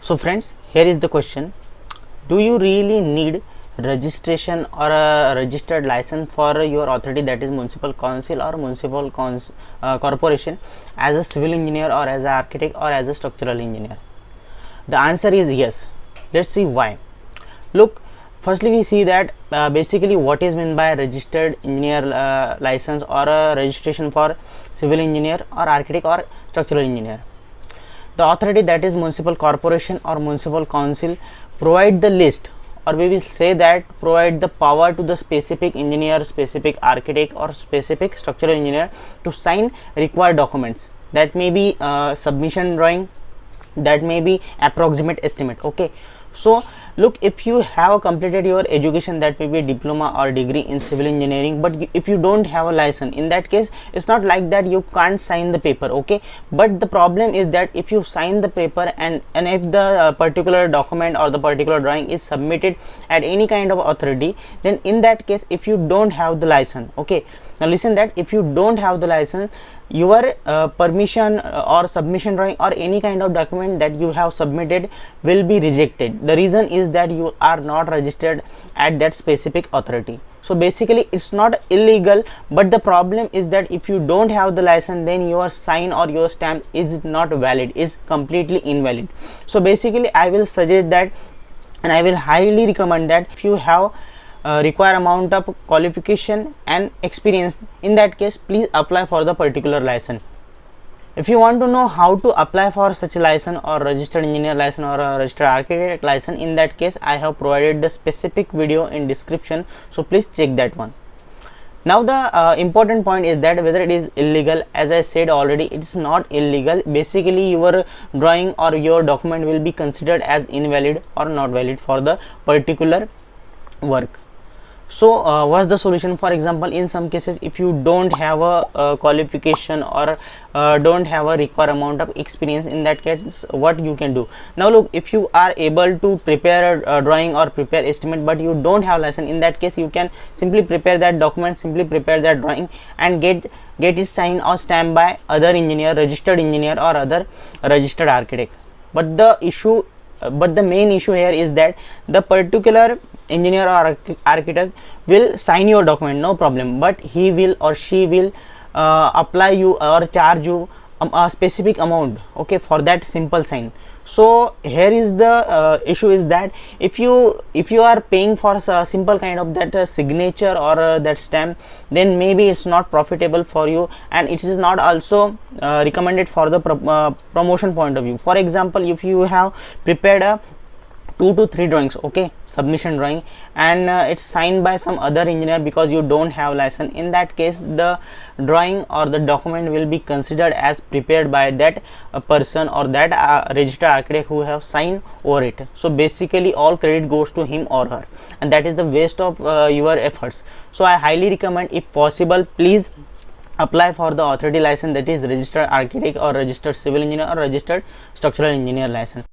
So friends, here is the question: do you really need registration or a registered license for your authority, that is municipal council or municipal corporation, as a civil engineer or as an architect or as a structural engineer? The answer is yes. Let's see why. Look, firstly we see that basically what is meant by registered engineer license or a registration for civil engineer or architect or structural engineer. The authority, that is municipal corporation or municipal council, provide the list, or we will say that provide the power to the specific engineer, specific architect or specific structural engineer to sign required documents. That may be submission drawing, that may be approximate estimate. Okay, so look, if you have completed your education, that may be diploma or degree in civil engineering, but if you don't have a license, in that case it's not like that you can't sign the paper. Okay, but the problem is that if you sign the paper and if the particular document or the particular drawing is submitted at any kind of authority, then in that case, if you don't have the license, okay, now listen, that if you don't have the license, your permission or submission drawing or any kind of document that you have submitted will be rejected. The reason is that you are not registered at that specific authority. So basically it's not illegal, but the problem is that if you don't have the license, then your sign or your stamp is not valid, is completely invalid. So basically I will suggest that, and I will highly recommend that, if you have require amount of qualification and experience, in that case please apply for the particular license. If you want to know how to apply for such a license or registered engineer license or a registered architect license, in that case I have provided the specific video in description, so please check that one. Now the important point is that whether it is illegal, as I said already, it's not illegal. Basically your drawing or your document will be considered as invalid or not valid for the particular work. So what's the solution? For example, in some cases, if you don't have a qualification or don't have a required amount of experience, in that case what you can do? Now look, if you are able to prepare a drawing or prepare estimate but you don't have license, in that case you can simply prepare that document, simply prepare that drawing and get it signed or stamped by other engineer, registered engineer or other registered architect. But the main issue here is that the particular engineer or architect will sign your document, no problem, but he will or she will apply you or charge you a specific amount, okay, for that simple sign. So here is the issue is that if you are paying for a simple kind of that signature or that stamp, then maybe it's not profitable for you, and it is not also recommended for the promotion point of view. For example, if you have prepared a 2 to 3 drawings, okay, submission drawing, and it's signed by some other engineer because you don't have license, in that case the drawing or the document will be considered as prepared by that person or that registered architect who have signed over it. So basically all credit goes to him or her, and that is the waste of your efforts. So I highly recommend, if possible, please apply for the authority license, that is registered architect or registered civil engineer or registered structural engineer license.